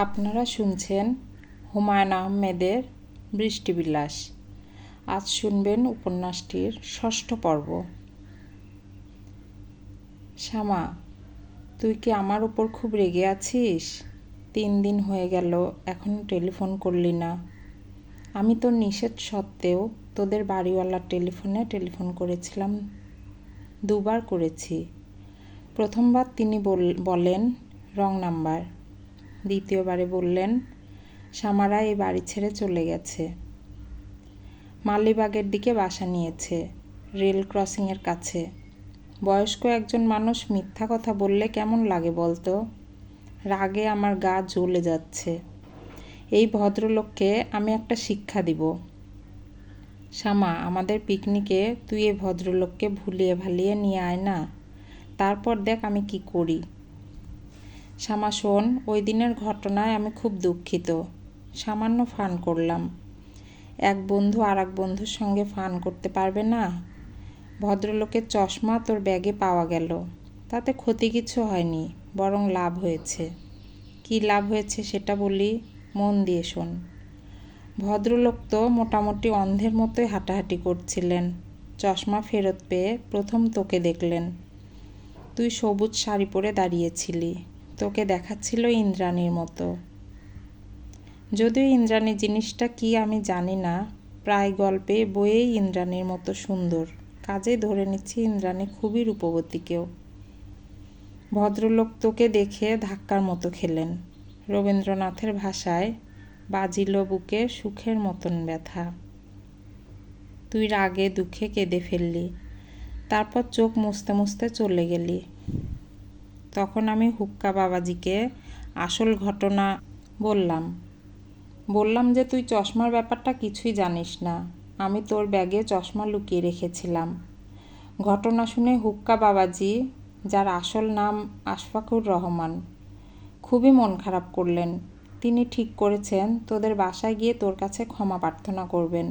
আপনারা শুনছেন হুমায়ুন আহমেদের বৃষ্টিবিলাস। আজ শুনবেন উপন্যাসটির ৬ষ্ঠ পর্ব। শ্যামা, তুই কি আমার উপর খুব রেগে আছিস? ৩ দিন হয়ে গেল, এখনও টেলিফোন করলি না। আমি তোর নিষেধ সত্ত্বেও তোদের বাড়িওয়ালার টেলিফোনে টেলিফোন করেছিলাম, ২ বার করেছি। প্রথমবার তিনি বলেন রং নাম্বার, দ্বিতীয়বারে বললেন শ্যামারা এই বাড়ি ছেড়ে চলে গেছে, মালিবাগের দিকে বাসা নিয়েছে, রেল ক্রসিংয়ের কাছে। বয়স্ক একজন মানুষ মিথ্যা কথা বললে কেমন লাগে বলতো? রাগে আমার গা জ্বলে যাচ্ছে। এই ভদ্রলোককে আমি একটা শিক্ষা দিব। শ্যামা, আমাদের পিকনিকে তুই এই ভদ্রলোককে ভুলিয়ে ভালিয়ে নিয়ে আয় না, তারপর দেখ আমি কি করি। শ্যামা শোন, ওই দিনের ঘটনায় আমি খুব দুঃখিত। সামান্য ফান করলাম। এক বন্ধু আর এক বন্ধুর সঙ্গে ফান করতে পারবে না? ভদ্রলোকের চশমা তোর ব্যাগে পাওয়া গেল, তাতে ক্ষতি কিছু হয়নি, বরং লাভ হয়েছে। কি লাভ হয়েছে সেটা বলি, মন দিয়ে শোন। ভদ্রলোক তো মোটামুটি অন্ধের মতোই হাঁটাহাঁটি করছিলেন। চশমা ফেরত পেয়ে প্রথম তোকে দেখলেন। তুই সবুজ শাড়ি পরে দাঁড়িয়েছিলি, তোকে দেখাচ্ছিল ইন্দ্রাণীর মতো। যদিও ইন্দ্রাণী জিনিসটা কি আমি জানি না, প্রায় গল্পে বইয়েই ইন্দ্রাণীর মতো সুন্দর, কাজে ধরে নিচ্ছি ইন্দ্রাণী খুবই রূপবতী কেউ। ভদ্রলোক তোকে দেখে ধাক্কার মতো খেলেন। রবীন্দ্রনাথের ভাষায় বাজিল বুকে সুখের মতন ব্যথা। তুই রাগে দুঃখে কেঁদে ফেললি, তারপর চোখ মুছতে মুছতে চলে গেলি। তখন আমি হুক্কা বাবাজিকে আসল ঘটনা বললাম যে তুই চশমার ব্যাপারটা কিছুই জানিস না, আমি তোর ব্যাগে চশমা লুকিয়ে রেখেছিলাম। ঘটনা শুনে হুক্কা বাবাজি, যার আসল নাম আশফাকুর রহমান, খুবই মন খারাপ করলেন। তিনি ঠিক করেছেন তোদের বাসায় গিয়ে তোর কাছে ক্ষমা প্রার্থনা করবেন।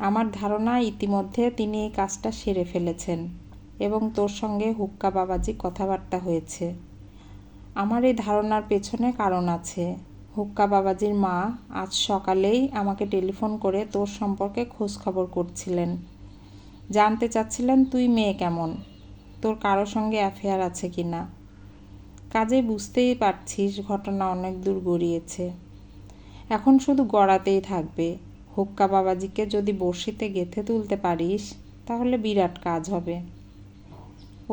আমার ধারণা ইতিমধ্যে তিনি এই কাজটা সেরে ফেলেছেন এবং তোর সঙ্গে হুক্কা বাবাজি কথাবার্তা হয়েছে। আমার এই ধারণার পেছনে কারণ আছে। হুক্কা বাবাজির মা আজ সকালেই আমাকে টেলিফোন করে তোর সম্পর্কে খোঁজখবর করছিলেন। জানতে চাচ্ছিলেন তুই মেয়ে কেমন, তোর কারো সঙ্গে অ্যাফেয়ার আছে কি না। কাজে বুঝতেই পারছিস ঘটনা অনেক দূর গড়িয়েছে। এখন শুধু গড়াতেই থাকবে। হুক্কা বাবাজিকে যদি বড়শিতে গেঁথে তুলতে পারিস তাহলে বিরাট কাজ হবে।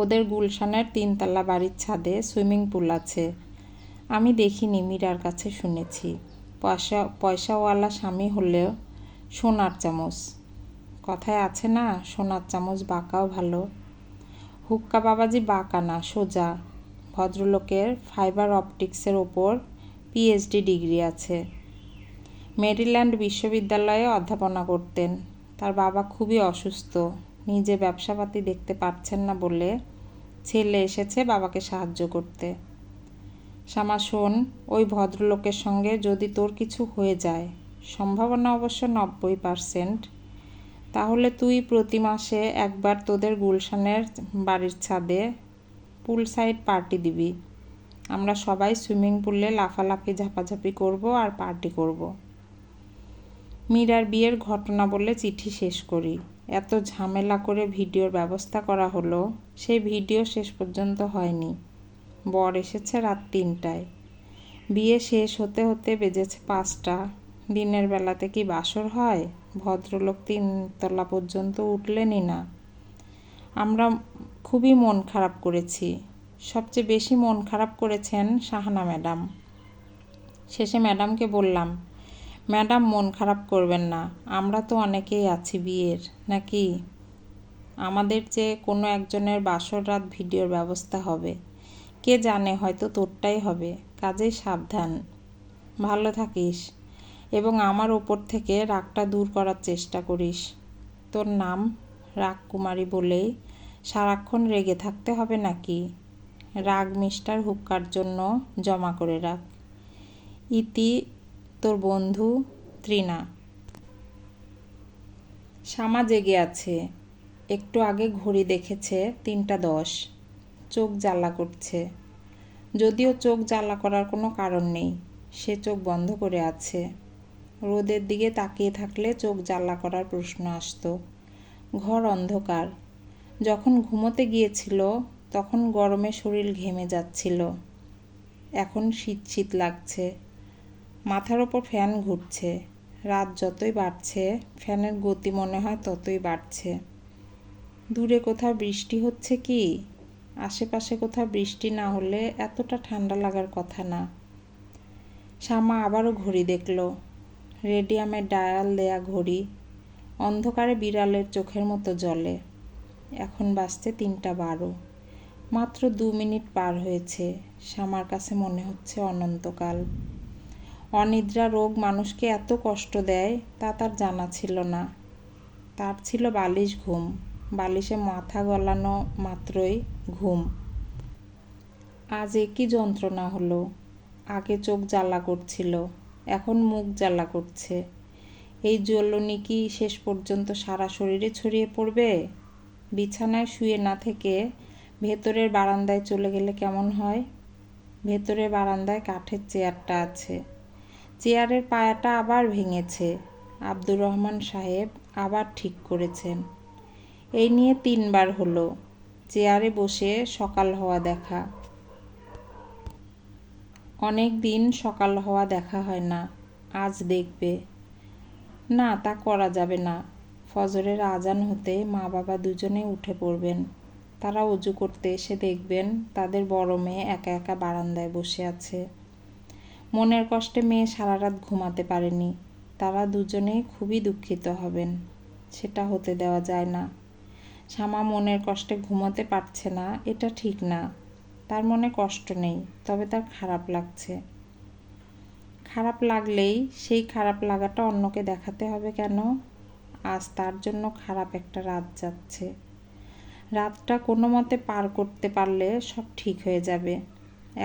ওদের গুলশানের 3 তলা বাড়ির ছাদে সুইমিং পুল আছে। আমি দেখিনি, মীরার কাছে শুনেছি। পয়সাওয়ালা স্বামী হলেও সোনার চামচ। কথায় আছে না, সোনার চামচ বাঁকাও ভালো। হুক্কা বাবাজি বাঁকা না, সোজা। ভদ্রলোকের ফাইবার অপটিক্সের ওপর পিএইচডি ডিগ্রি আছে। মেরিল্যান্ড বিশ্ববিদ্যালয়ে অধ্যাপনা করতেন। তার বাবা খুবই অসুস্থ, নিজে ব্যবসাপাতি দেখতে পারছেন না বলে ছেলে এসেছে বাবাকে সাহায্য করতে। শ্যামা শোন, ওই ভদ্রলোকের সঙ্গে যদি তোর কিছু হয়ে যায়, সম্ভাবনা অবশ্য 90%, তাহলে তুই প্রতি মাসে একবার তোদের গুলশানের বাড়ির ছাদে পুল সাইড পার্টি দিবি। আমরা সবাই সুইমিং পুলে লাফালাফি ঝাপাঝাপি করব আর পার্টি করব। মীরার বিয়ের ঘটনা বলে চিঠি শেষ করি। এত ঝামেলা করে ভিডিওর ব্যবস্থা করা হলো, সেই ভিডিও শেষ পর্যন্ত হয়নি। বর এসেছে রাত 3টায়। বিয়ে শেষ হতে হতে বেজেছে 5টা। দিনের বেলাতে কি বাসর হয়? ভদ্রলোক 3 তলা পর্যন্ত উঠলেনই না। আমরা খুবই মন খারাপ করেছি। সবচেয়ে বেশি মন খারাপ করেছেন সাহানা ম্যাডাম। শেষে ম্যাডামকে বললাম, ম্যাডাম মন খারাপ করবেন না, আমরা তো অনেকেই আছি বিয়ের, নাকি? আমাদের যে কোনো একজনের বাসর রাত ভিডিওর ব্যবস্থা হবে। কে জানে, হয়তো তোরটাই হবে। কাজেই সাবধান, ভালো থাকিস এবং আমার ওপর থেকে রাগটা দূর করার চেষ্টা করিস। তোর নাম রাগকুমারী বলেই সারাক্ষণ রেগে থাকতে হবে নাকি? রাগ মিস্টার হুক্কার জন্য জমা করে রাখ। ইতি, তোর বন্ধু তৃণা। শ্যামা জেগে আছে। একটু আগে ঘড়ি দেখেছে 3টা 10। চোখ জ্বালা করছে, যদিও চোখ জ্বালা করার কোনো কারণ নেই। সে চোখ বন্ধ করে আছে। রোদের দিকে তাকিয়ে থাকলে চোখ জ্বালা করার প্রশ্ন আসতো। ঘর অন্ধকার। যখন ঘুমোতে গিয়েছিল তখন গরমে শরীর ঘেমে যাচ্ছিল। এখন শীত শীত লাগছে। মাথার ওপর ফ্যান ঘুরছে। রাত যতই বাড়ছে ফ্যানের গতি মনে হয় ততই বাড়ছে। দূরে কোথাও বৃষ্টি হচ্ছে কি? আশেপাশে কোথাও বৃষ্টি না হলে এতটা ঠান্ডা লাগার কথা না। শ্যামা আবারও ঘড়ি দেখল। রেডিয়ামের ডায়াল দেয়া ঘড়ি। অন্ধকারে বিড়ালের চোখের মতো জ্বলে। এখন বাজছে 3:12। মাত্র 2 মিনিট পার হয়েছে। শ্যামার কাছে মনে হচ্ছে অনন্তকাল। অনিদ্রা রোগ মানুষকে এত কষ্ট দেয় তা তার জানা ছিল না। তার ছিল বালিশ ঘুম। বালিশে মাথা গলানো মাত্রই ঘুম। আজ একই যন্ত্রণা হলো। আগে চোখ জ্বালা করছিল, এখন মুখ জ্বালা করছে। এই জ্বলনি কি শেষ পর্যন্ত সারা শরীরে ছড়িয়ে পড়বে? বিছানায় শুয়ে না থেকে ভেতরের বারান্দায় চলে গেলে কেমন হয়? ভেতরের বারান্দায় কাঠের চেয়ারটা আছে। চেয়ারের পায়াটা আবার ভেঙেছে। আব্দুর রহমান সাহেব আবার ঠিক করেছেন। এই নিয়ে 3 বার হলো। চেয়ারে বসে সকাল হওয়া দেখা। অনেক দিন সকাল হওয়া দেখা হয় না। আজ দেখবে। না, তা করা যাবে না। ফজরের আজান হতে মা বাবা দুজনেই উঠে পড়বেন। তারা অজু করতে এসে দেখবেন তাদের বড় মেয়ে একা একা বারান্দায় বসে আছে। মনের কষ্টে মেয়ে সারা রাত ঘুমাতে পারেনি। তারা দুজনেই খুবই দুঃখিত হবেন। সেটা হতে দেওয়া যায় না। শ্যামা মনের কষ্টে ঘুমোতে পারছে না, এটা ঠিক না। তার মনে কষ্ট নেই, তবে তার খারাপ লাগছে। খারাপ লাগলেই সেই খারাপ লাগাটা অন্যকে দেখাতে হবে কেন? আজ তার জন্য খারাপ একটা রাত যাচ্ছে। রাতটা কোনো মতে পার করতে পারলে সব ঠিক হয়ে যাবে।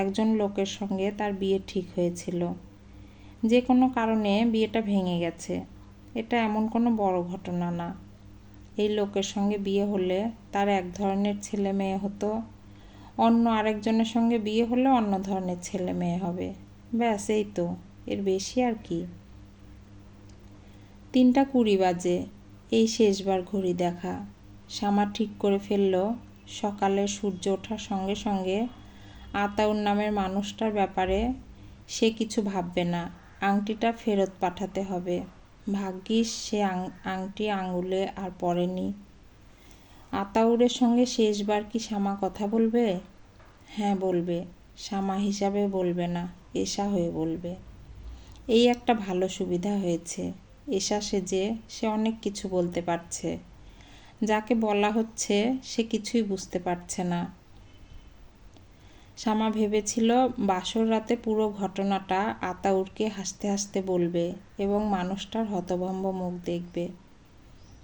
একজন লোকের সঙ্গে তার বিয়ে ঠিক হয়েছিল। যে কোনো কারণে বিয়েটা ভেঙে গেছে। এটা এমন কোনো বড় ঘটনা না। এই লোকের সঙ্গে বিয়ে হলে তার এক ধরনের ছেলে মেয়ে হতো, অন্য আরেকজনের সঙ্গে বিয়ে হলে অন্য ধরনের ছেলে মেয়ে হবে। ব্যাস, এই তো, এর বেশি আর কি। 3:20 বাজে। এই শেষবার ঘড়ি দেখা। শ্যামা ঠিক করে ফেলল সকালে সূর্য ওঠার সঙ্গে সঙ্গে আতাউর নামের মানুষটার ব্যাপারে সে কিছু ভাববে না। আংটিটা ফেরত পাঠাতে হবে। ভাগ্যিস সে আংটি আঙুলে আর পরেনি। আতাউরের সঙ্গে শেষবার কি শ্যামা কথা বলবে? হ্যাঁ, বলবে। শ্যামা হিসাবে বলবে না, এশা হয়ে বলবে। এই একটা ভালো সুবিধা হয়েছে। এশা সেজে সে অনেক কিছু বলতে পারছে। যাকে বলা হচ্ছে সে কিছুই বুঝতে পারছে না। শ্যামা ভেবেছিল বাসর রাতে পুরো ঘটনাটা আতাউরকে হাসতে হাসতে বলবে এবং মানুষটার হতভম্ব মুখ দেখবে।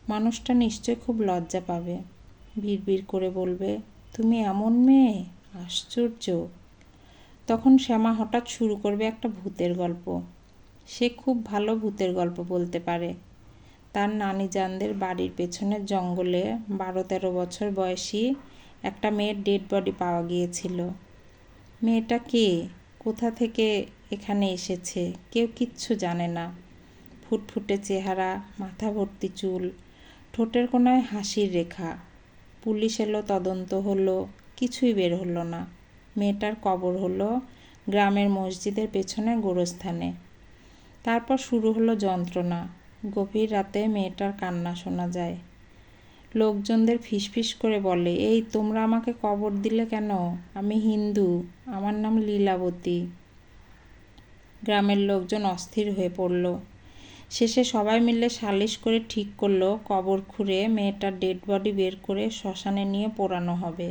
মানুষটা নিশ্চয় খুব লজ্জা পাবে। বিড়বিড় করে বলবে, তুমি এমন মেয়ে, আশ্চর্য। তখন শ্যামা হঠাৎ শুরু করবে একটা ভূতের গল্প। সে খুব ভালো ভূতের গল্প বলতে পারে। তার নানিজানদের বাড়ির পেছনের জঙ্গলে 12-13 বছর বয়সী একটা মেয়ের ডেড বডি পাওয়া গিয়েছিল। মেয়েটা কে, কোথা থেকে এখানে এসেছে কেউ কিচ্ছু জানে না। ফুটফুটে চেহারা, মাথা ভর্তি চুল, ঠোঁটের কোনায় হাসির রেখা। পুলিশ এলো, তদন্ত হলো, কিছুই বের হলো না। মেয়েটার কবর হলো গ্রামের মসজিদের পেছনে গোরস্থানে। তারপর শুরু হলো যন্ত্রণা। গভীর রাতে মেয়েটার কান্না শোনা যায়। লোকজনদের ফিসফিস করে বলে, এই তোমরা আমাকে কবর দিলে কেন? আমি হিন্দু, আমার নাম লীলাবতী। গ্রামের লোকজন অস্থির হয়ে পড়ল। শেষে সবাই মিলে সালিশ করে ঠিক করলো কবর খুঁড়ে মেয়েটার ডেড বডি বের করে শ্মশানে নিয়ে পোড়ানো হবে।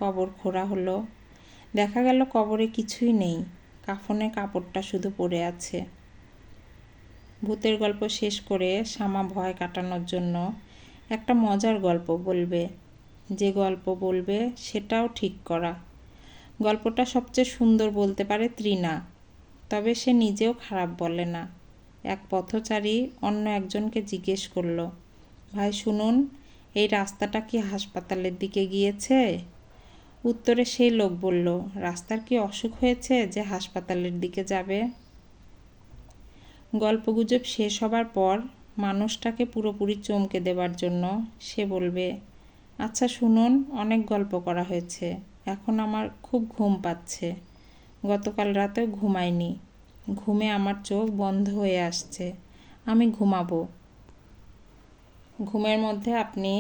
কবর খোঁড়া হলো। দেখা গেল কবরে কিছুই নেই, কাফনের কাপড়টা শুধু পড়ে আছে। ভূতের গল্প শেষ করে শ্যামা ভয় কাটানোর জন্য একটা মজার গল্প বলবে। যে গল্প বলবে সেটাও ঠিক করা। গল্পটা সবচেয়ে সুন্দর বলতে পারে তৃণা, তবে সে নিজেও খারাপ বলে না। এক পথচারী অন্য একজনকে জিজ্ঞেস করল, ভাই শুনুন, এই রাস্তাটা কি হাসপাতালের দিকে গিয়েছে? উত্তরে সেই লোক বলল, রাস্তার কি অসুখ হয়েছে যে হাসপাতালের দিকে যাবে? গল্পগুজব শেষ হবার পর মানুষটাকে পুরোপুরি চমকে দেবার জন্য সে বলবে, আচ্ছা শুনুন, অনেক গল্প করা হয়েছে, এখন আমার খুব ঘুম পাচ্ছে। গতকাল রাতেও ঘুমাইনি, ঘুমে আমার চোখ বন্ধ হয়ে আসছে, আমি ঘুমাবো। ঘুমের মধ্যে আপনি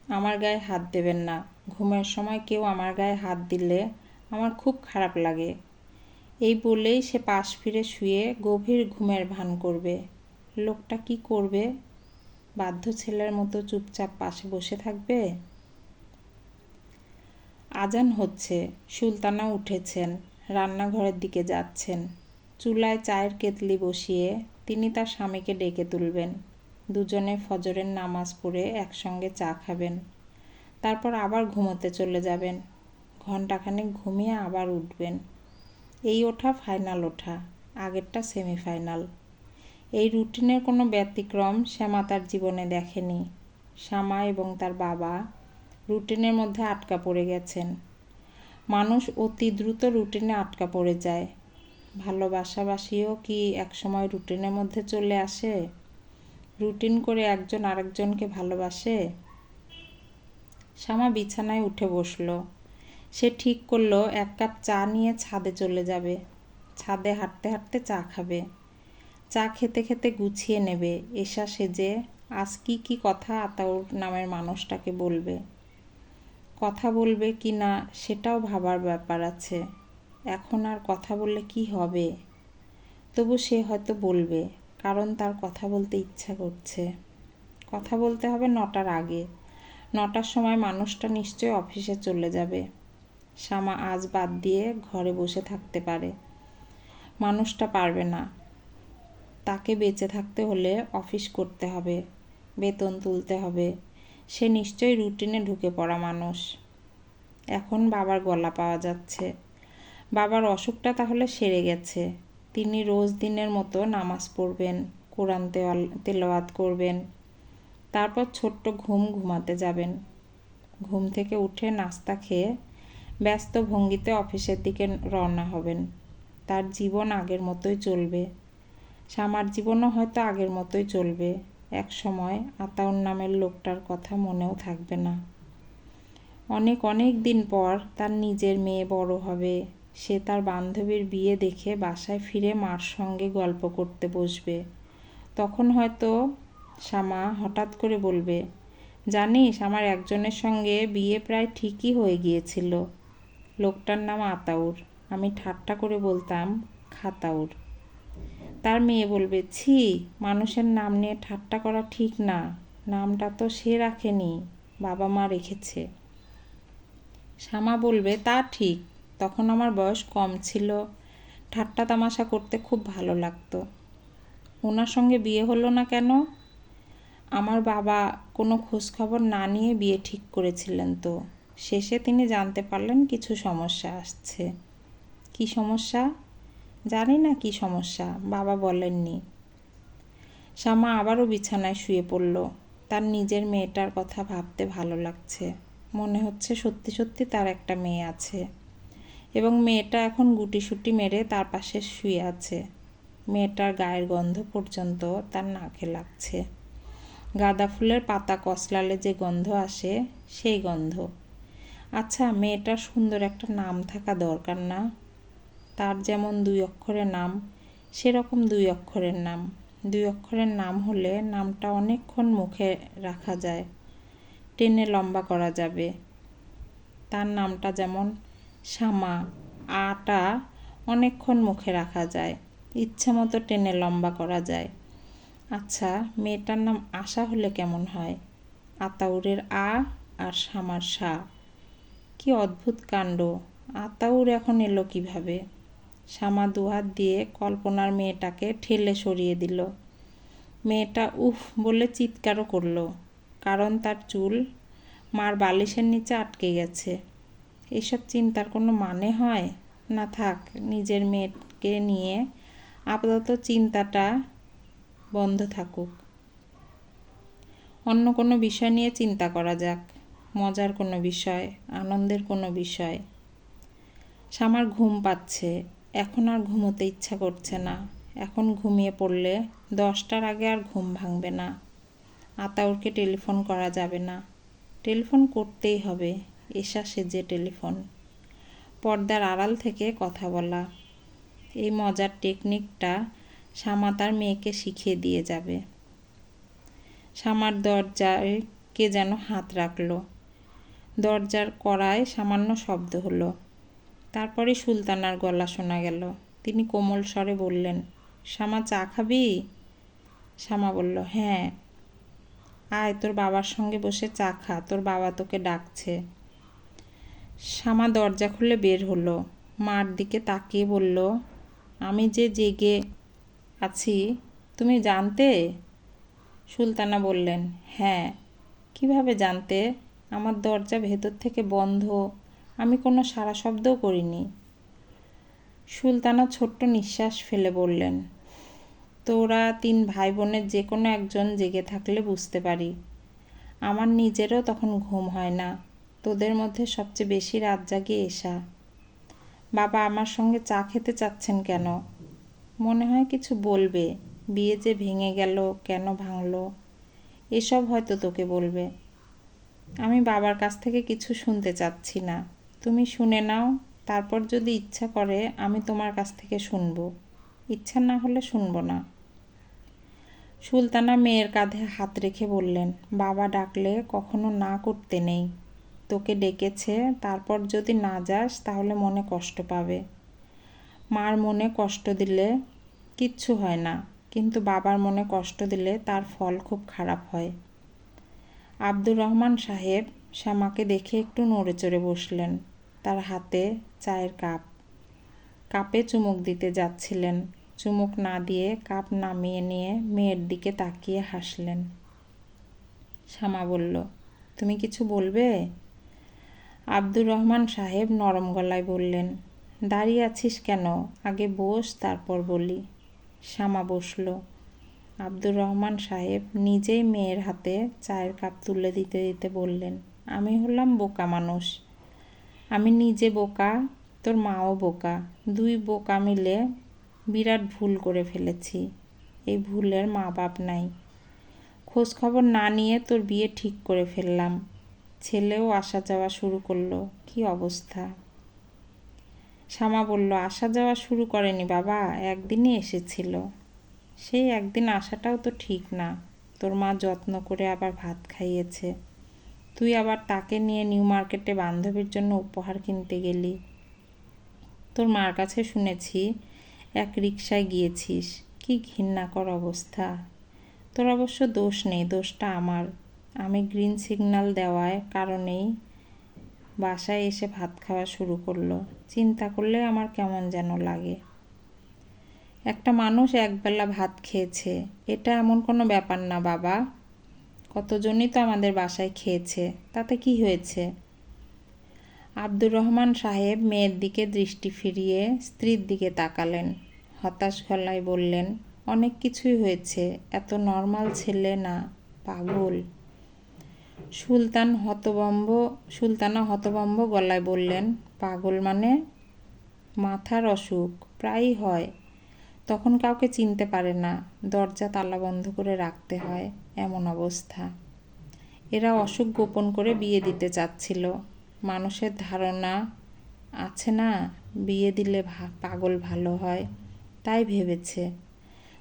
আমার গায়ে হাত দেবেন না। ঘুমের সময় কেউ আমার গায়ে হাত দিলে আমার খুব খারাপ লাগে। এই বলেই সে পাশ ফিরে শুয়ে গভীর ঘুমের ভান করবে। লোকটা কি করবে? বাধ্য ছেলের মতো চুপচাপ পাশে বসে থাকবে? আজান হচ্ছে, সুলতানা উঠেছেন, রান্নাঘরের দিকে যাচ্ছেন। চুলায় চায়ের কেতলি বসিয়ে তিনি তার স্বামীকে ডেকে তুলবেন। দুজনে ফজরের নামাজ পড়ে একসঙ্গে চা খাবেন। তারপর আবার ঘুমোতে চলে যাবেন। ঘণ্টাখানেক ঘুমিয়ে আবার উঠবেন। এই ওঠা ফাইনাল ওঠা, আগেরটা সেমিফাইনাল। এই রুটিনের কোনো ব্যতিক্রম শ্যামা তার জীবনে দেখেনি। শ্যামা এবং তার বাবা রুটিনের মধ্যে আটকা পড়ে গেছেন। মানুষ অতি দ্রুত রুটিনে আটকা পড়ে যায়। ভালোবাসাবাসিও কি একসময় রুটিনের মধ্যে চলে আসে? রুটিন করে একজন আরেকজনকে ভালোবাসে? শ্যামা বিছানায় উঠে বসল। সে ঠিক করলো এক কাপ চা নিয়ে ছাদে চলে যাবে। ছাদে হাঁটতে হাঁটতে চা খাবে। চা খেতে খেতে গুছিয়ে নেবে এশা সেজে আজ কি কি কথা আতাউর নামের মানুষটাকে বলবে। কথা বলবে কি না সেটাও ভাবার ব্যাপার আছে। এখন আর কথা বললে কি হবে? তবু সে হয়তো বলবে, কারণ তার কথা বলতে ইচ্ছা করছে। কথা বলতে হবে 9টার আগে। 9টার সময় মানুষটা নিশ্চয়ই অফিসে চলে যাবে। শ্যামা আজ বাদ দিয়ে ঘরে বসে থাকতে পারে। মানুষটা পারবে না। তাকে বেঁচে থাকতে হলে অফিস করতে হবে, বেতন তুলতে হবে। সে নিশ্চয়ই রুটিনে ঢুকে পড়া মানুষ। এখন বাবার গলা পাওয়া যাচ্ছে। বাবার অসুখটা তাহলে সেরে গেছে। তিনি রোজ দিনের মতো নামাজ পড়বেন, কোরআন তেলাওয়াত করবেন। তারপর ছোট্ট ঘুমাতে যাবেন। ঘুম থেকে উঠে নাস্তা খেয়ে ব্যস্ত ভঙ্গিতে অফিসের দিকে রওনা হবেন। তার জীবন আগের মতোই চলবে। শ্যামার জীবনও হয়তো আগের মতোই চলবে। এক সময় আতাউর নামের লোকটার কথা মনেও থাকবে না। অনেক অনেক দিন পর তার নিজের মেয়ে বড় হবে। সে তার বান্ধবীর বিয়ে দেখে বাসায় ফিরে মার সঙ্গে গল্প করতে বসবে। তখন হয়তো শ্যামা হঠাৎ করে বলবে, জানিস, আমার একজনের সঙ্গে বিয়ে প্রায় ঠিকই হয়ে গিয়েছিল। লোকটার নাম আতাউর। আমি ঠাট্টা করে বলতাম খাতাউর। তার মেয়ে বলবে, ছি, মানুষের নাম নিয়ে ঠাট্টা করা ঠিক না। নামটা তো সে রাখেনি, বাবা মা রেখেছে। শ্যামা বলবে, তা ঠিক, তখন আমার বয়স কম ছিল, ঠাট্টা তামাশা করতে খুব ভালো লাগতো। ওনার সঙ্গে বিয়ে হলো না কেন? আমার বাবা কোনো খোঁজখবর না নিয়ে বিয়ে ঠিক করেছিলেন তো। শেষে তিনি জানতে পারলেন কিছু সমস্যা আসছে। কি সমস্যা? জানি না কি সমস্যা, বাবা বলেননি। শ্যামা আবারও বিছানায় শুয়ে পড়ল। তার নিজের মেয়েটার কথা ভাবতে ভালো লাগছে। মনে হচ্ছে সত্যি সত্যি তার একটা মেয়ে আছে এবং মেয়েটা এখন গুটিসুটি মেরে তার পাশে শুয়ে আছে। মেয়েটার গায়ের গন্ধ পর্যন্ত তার নাকে লাগছে। গাঁদা ফুলের পাতা কচলালে যে গন্ধ আসে, সেই গন্ধ। আচ্ছা, মেয়েটার সুন্দর একটা নাম থাকা দরকার না? তার যেমন 2 অক্ষরের নাম, সেরকম 2 অক্ষরের নাম। 2 অক্ষরের নাম হলে নামটা অনেকক্ষণ মুখে রাখা যায়, টেনে লম্বা করা যাবে। তার নামটা যেমন শ্যামা, আটা অনেকক্ষণ মুখে রাখা যায়, ইচ্ছা মতো টেনে লম্বা করা যায়। আচ্ছা, মেয়েটার নাম আশা হলে কেমন হয়? আতাউরের আ আর শ্যামার সা। কি অদ্ভুত কাণ্ড! আতাউর এখন এলো কিভাবে? শ্যামা দুহাত দিয়ে কল্পনার মেয়েটাকে ঠেলে সরিয়ে দিল। মেয়েটা উফ বলে চিৎকারও করল, কারণ তার চুল মার বালিশের নিচে আটকে গেছে। এসব চিন্তার কোনো মানে হয় না? থাক, নিজের মেয়েকে নিয়ে আপাতত চিন্তাটা বন্ধ থাকুক। অন্য কোনো বিষয় নিয়ে চিন্তা করা যাক, মজার কোনো বিষয়, আনন্দের কোনো বিষয়। শ্যামার ঘুম পাচ্ছে, এখন আর ঘুমোতে ইচ্ছা করছে না। এখন ঘুমিয়ে পড়লে 10টার আগে আর ঘুম ভাঙবে না। আতাউরকে টেলিফোন করা যাবে না। টেলিফোন করতেই হবে, এশা সেজে টেলিফোন। পর্দার আড়াল থেকে কথা বলা। এই মজার টেকনিকটা শামা তার মেয়েকে শিখিয়ে দিয়ে যাবে। শামার দরজায় কে যেন হাত রাখলো। দরজার কড়ায় সামান্য শব্দ হলো। তারপরে সুলতানার গলা শোনা গেল। তিনি কোমল স্বরে বললেন, শামা চা খাবি? শামা বলল, হ্যাঁ। আয়, তোর বাবার সঙ্গে বসে চা খা, তোর বাবা তোকে ডাকছে। শামা দরজা খুলে বের হলো। মার দিকে তাকিয়ে বলল, আমি যে জেগে আছি তুমি জানতে? সুলতানা বললেন, হ্যাঁ। কিভাবে জানতে? আমার দরজা ভেতর থেকে বন্ধ, আমি কোনো সাড়া শব্দও করিনি। সুলতানা ছোট্ট নিঃশ্বাস ফেলে বললেন, তোরা 3 ভাই বোনের যে কোনো একজন জেগে থাকলে বুঝতে পারি। আমার নিজেরও তখন ঘুম হয় না। তোদের মধ্যে সবচেয়ে বেশি রাত জাগে এশা। বাবা আমার সঙ্গে চা খেতে চাচ্ছেন কেন? মনে হয় কিছু বলবে। বিয়ে যে ভেঙে গেল, কেন ভাঙলো, এসব হয়তো তোকে বলবে। আমি বাবার কাছ থেকে কিছু শুনতে চাচ্ছি না। তুমি শুনে নাও, তারপর যদি ইচ্ছা করে আমি তোমার কাছ থেকে শুনবো, ইচ্ছা না হলে শুনবো না। সুলতানা মেয়ের কাঁধে হাত রেখে বললেন, বাবা ডাকলে কখনো না করতে নেই। তোকে ডেকেছে, তারপর যদি না যাস তাহলে মনে কষ্ট পাবে। মার মনে কষ্ট দিলে কিচ্ছু হয় না, কিন্তু বাবার মনে কষ্ট দিলে তার ফল খুব খারাপ হয়। আব্দুর রহমান সাহেব শ্যামাকে দেখে একটু নড়ে চড়ে বসলেন। তার হাতে চায়ের কাপে চুমুক দিতে যাচ্ছিলেন। চুমুক না দিয়ে কাপ নামিয়ে নিয়ে মেয়ের দিকে তাকিয়ে হাসলেন। শ্যামা বলল, তুমি কিছু বলবে? আব্দুর রহমান সাহেব নরম গলায় বললেন, দাঁড়িয়ে আছিস কেন? আগে বস, তারপর বলি। শ্যামা বসল। আব্দুর রহমান সাহেব নিজেই মেয়ের হাতে চায়ের কাপ তুলে দিতে দিতে বললেন, আমি হলাম বোকা মানুষ। আমি নিজে বোকা, তোর মাও বোকা। 2 বোকা মিলে বিরাট ভুল করে ফেলেছি। এই ভুলের মা বাপ নাই। খোঁজ খবর না নিয়ে তোর বিয়ে ঠিক করে ফেললাম। ছেলেও আসা যাওয়া শুরু করলো। কি অবস্থা! শ্যামা বলল, আসা যাওয়া শুরু করেনি বাবা, একদিনই এসেছিল। সেই একদিন আসাটাও তো ঠিক না। তোর মা যত্ন করে আবার ভাত খাইয়েছে। তুই আবার তাকে নিয়ে নিউ মার্কেটে বান্ধবীর জন্য উপহার কিনতে গেলি। তোর মার কাছে শুনেছি এক রিকশায় গিয়েছিস। কি ঘৃণাকর অবস্থা! তোর অবশ্য দোষ নেই, দোষটা আমার। আমি গ্রিন সিগন্যাল দেওয়ার কারণেই বাসায় এসে ভাত খাওয়া শুরু করলো। চিন্তা করলে আমার কেমন যেন লাগে। একটা মানুষ একবেলা ভাত খেয়েছে, এটা এমন কোনো ব্যাপার না বাবা। কতজনই তো আমাদের বাসায় খেয়েছে, তাতে কি হয়েছে? আব্দুর রহমান সাহেব মেয়ের দিকে দৃষ্টি ফিরিয়ে স্ত্রীর দিকে তাকালেন। হতাশ গলায় বললেন, অনেক কিছুই হয়েছে, এত নর্মাল ছেলে না, পাগল। সুলতানা হতভম্ব গলায় বললেন, পাগল মানে? মাথার অসুখ, প্রায়ই হয়। তখন কাউকে চিনতে পারে না, দরজা তালা বন্ধ করে রাখতে হয়, এমন অবস্থা। এরা অসুখ গোপন করে বিয়ে দিতে চাচ্ছিল। মানুষের ধারণা আছে না, বিয়ে দিলে পাগল ভালো হয়, তাই ভেবেছে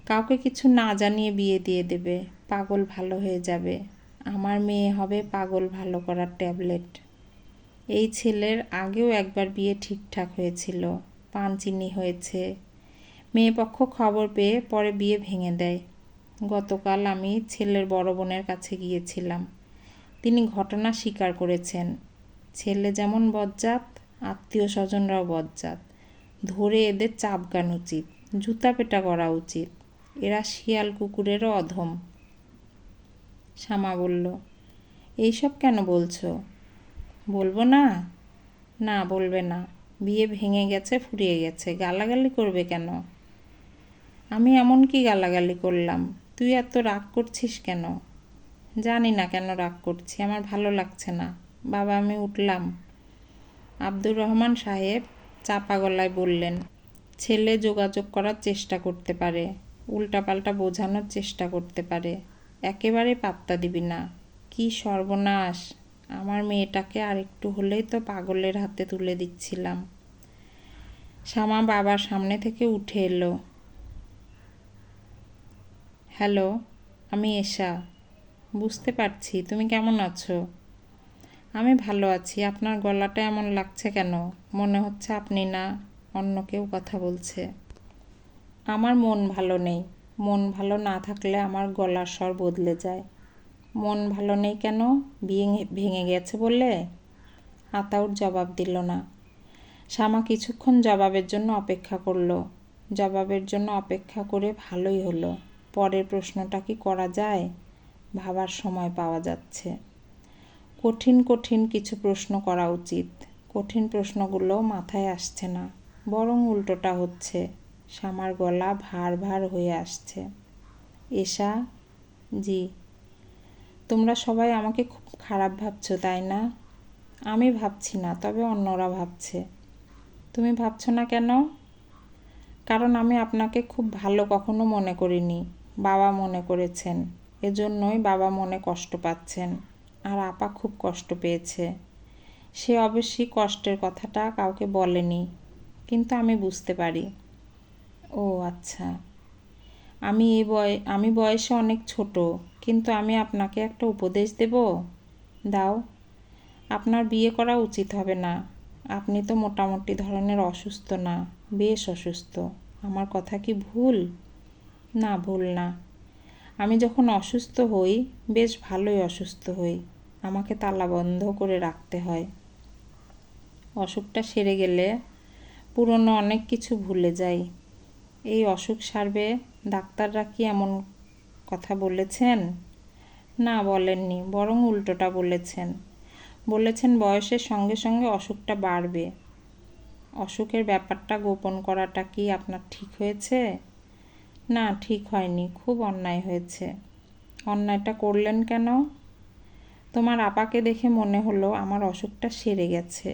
কাউকে কিছু না জানিয়ে বিয়ে দিয়ে দেবে, পাগল ভালো হয়ে যাবে। আমার মেয়ে হবে পাগল ভালো করার ট্যাবলেট। এই ছেলের আগেও একবার বিয়ে ঠিকঠাক হয়েছিল, পানচিনি হয়েছে। মেয়ে পক্ষ খবর পেয়ে পরে বিয়ে ভেঙে দেয়। গতকাল আমি ছেলের বড় বোনের কাছে গিয়েছিলাম। তিনি ঘটনা স্বীকার করেছেন। ছেলে যেমন বজ্জাত, আত্মীয় স্বজনরাও বজ্জাত। ধরে এদের চাবগান উচিত, জুতা পেটা করা উচিত। এরা শিয়াল কুকুরেরও অধম। শ্যামা বলল, এইসব কেন বলছো? বলবো না? না, বলবে না। বিয়ে ভেঙে গেছে, ফুরিয়ে গেছে, গালাগালি করবে কেন? আমি এমন কি গালাগালি করলাম? তুই এত রাগ করছিস কেন? জানি না কেন রাগ করছি, আমার ভালো লাগছে না। বাবা, আমি উঠলাম। আব্দুর রহমান সাহেব চাপা গলায় বললেন, ছেলে যোগাযোগ করার চেষ্টা করতে পারে, উল্টাপাল্টা বোঝানোর চেষ্টা করতে পারে, একেবারে পাত্তা দিবি না। কি সর্বনাশ! আমার মেয়েটাকে আর একটু হলেই তো পাগলের হাতে তুলে দিচ্ছিলাম। শ্যামা বাবার সামনে থেকে উঠে এলো। হ্যালো, আমি এশা। বুঝতে পারছি, তুমি কেমন আছো? আমি ভালো আছি। আপনার গলাটা এমন লাগছে কেন? মনে হচ্ছে আপনি না, অন্য কেউ কথা বলছে। আমার মন ভালো নেই। মন ভালো না থাকলে আমার গলার স্বর বদলে যায়। মন ভালো নেই কেন? ভেঙে গেছে বলে? আতাউর জবাব দিল না। শ্যামা কিছুক্ষণ জবাবের জন্য অপেক্ষা করল। জবাবের জন্য অপেক্ষা করে ভালোই হলো। পরের প্রশ্নটা কি করা যায়? ভাবার সময় পাওয়া যাচ্ছে। কঠিন কঠিন কিছু প্রশ্ন করা উচিত। কঠিন প্রশ্নগুলো মাথায় আসছে না, বরং উল্টোটা হচ্ছে। শ্যামার গলা ভার ভার হয়ে আসছে। এশা, জি। তোমরা সবাই আমাকে খুব খারাপ ভাবছো, তাই না? আমি ভাবছি না, তবে অন্যরা ভাবছে। তুমি ভাবছো না কেন? কারণ আমি আপনাকে খুব ভালো কখনো মনে করিনি। বাবা মনে করেছেন। এজন্যই বাবা মনে কষ্ট পাচ্ছেন। আর আপা খুব কষ্ট পেয়েছে। সে অবশ্যই কষ্টের কথাটা কাউকে বলেনি, কিন্তু আমি বুঝতে পারি। ও আচ্ছা। আমি বয়সে অনেক ছোট, কিন্তু আমি আপনাকে একটা উপদেশ দেব। দাও। আপনার বিয়ে করা উচিত হবে না। আপনি তো মোটামুটি ধরনের অসুস্থ না, বেশ অসুস্থ। আমার কথা কি ভুল? না, ভুল না। আমি যখন অসুস্থ হই, বেশ ভালোই অসুস্থ হই। আমাকে তালাবন্ধ করে রাখতে হয়। অসুখটা সেরে গেলে পুরনো অনেক কিছু ভুলে যাই। এই অসুখ সারবে, ডাক্তাররা কি এমন কথা বলেছেন? না, বলেননি, বরং উল্টোটা বলেছেন। বলেছেন বয়সের সঙ্গে সঙ্গে অসুখটা বাড়বে। অসুখের ব্যাপারটা গোপন করাটা কি আপনার ঠিক হয়েছে? না, ঠিক হয়নি, খুব অন্যায় হয়েছে। অন্যায়টা করলেন কেন? তোমার আপাকে দেখে মনে হলো আমার অসুখটা সেরে গেছে,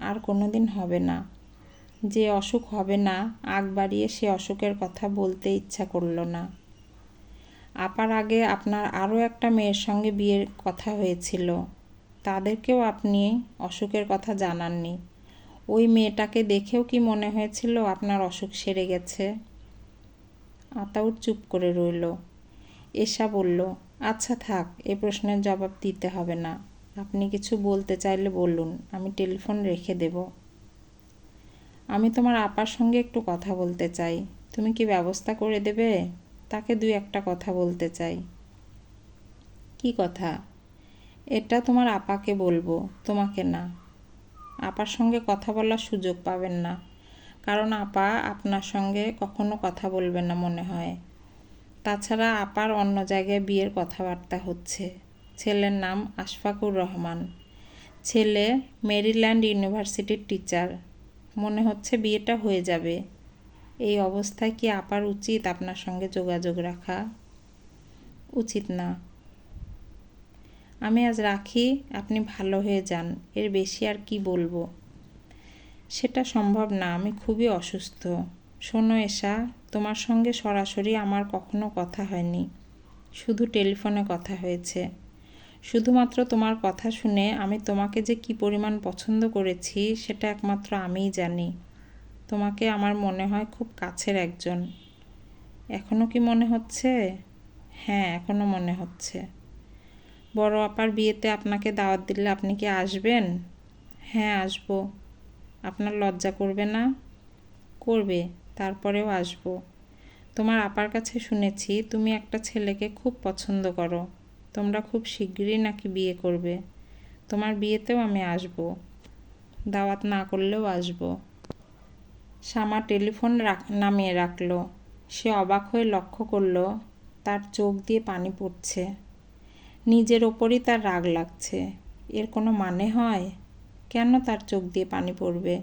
আর কোনো দিন হবে না। যে অসুখ হবে না, আগ বাড়িয়ে সে অসুখের কথা বলতে ইচ্ছা করল না। আপার আগে আপনার আরও একটা মেয়ের সঙ্গে বিয়ের কথা হয়েছিল। তাদেরকেও আপনি অসুখের কথা জানাননি। ওই মেয়েটাকে দেখেও কি মনে হয়েছিল আপনার অসুখ সেরে গেছে? আতাউর চুপ করে রইল। এশা বলল, আচ্ছা থাক, এ প্রশ্নের জবাব দিতে হবে না। আপনি কিছু বলতে চাইলে বলুন, আমি টেলিফোন রেখে দেব। আমি তোমার আপার সঙ্গে একটু কথা বলতে চাই। তুমি কি ব্যবস্থা করে দেবে? তাকে দুই একটা কথা বলতে চাই। কি কথা? এটা তোমার আপাকে বলবো, তোমাকে না। আপার সঙ্গে কথা বলার সুযোগ পাবেন না, কারণ আপা আপনার সঙ্গে কখনো কথা বলবে না মনে হয়। তাছাড়া আপার অন্য জায়গায় বিয়ের কথাবার্তা হচ্ছে। ছেলের নাম আশফাকুর রহমান। ছেলে মেরিল্যান্ড ইউনিভার্সিটির টিচার। মনে হচ্ছে বিয়েটা হয়ে যাবে। এই অবস্থায় কি আপার উচিত আপনার সঙ্গে যোগাযোগ রাখা? উচিত না। আমি আজ রাখি, আপনি ভালো হয়ে যান। এর বেশি আর কি বলবো? সেটা সম্ভব না, আমি খুবই অসুস্থ। শোনো এশা, তোমার সঙ্গে সরাসরি আমার কখনো কথা হয়নি, শুধু টেলিফোনে কথা হয়েছে। শুধুমাত্র তোমার কথা শুনে আমি তোমাকে যে কি পরিমাণ পছন্দ করেছি সেটা একমাত্র আমিই জানি। তোমাকে আমার মনে হয় খুব কাছের একজন। এখনও কি মনে হচ্ছে? হ্যাঁ, এখনও মনে হচ্ছে। বড় আপার বিয়েতে আপনাকে দাওয়াত দিলে আপনি কি আসবেন? হ্যাঁ, আসবো। আপনার লজ্জা করবে না? করবে, তারপরেও আসবো। তোমার আপার কাছে শুনেছি তুমি একটা ছেলেকে খুব পছন্দ করো। তোমরা খুব শিগগিরই নাকি বিয়ে করবে। তোমার বিয়েতেও আমি আসবো, দাওয়াত না করলেও আসবো। শ্যামা টেলিফোন নামিয়ে রাখল। সে অবাক হয়ে লক্ষ্য করল তার চোখ দিয়ে পানি পড়ছে। নিজের ওপরই তার রাগ লাগছে। এর কোনো মানে হয়? কেন তার চোখ দিয়ে পানি পড়বে?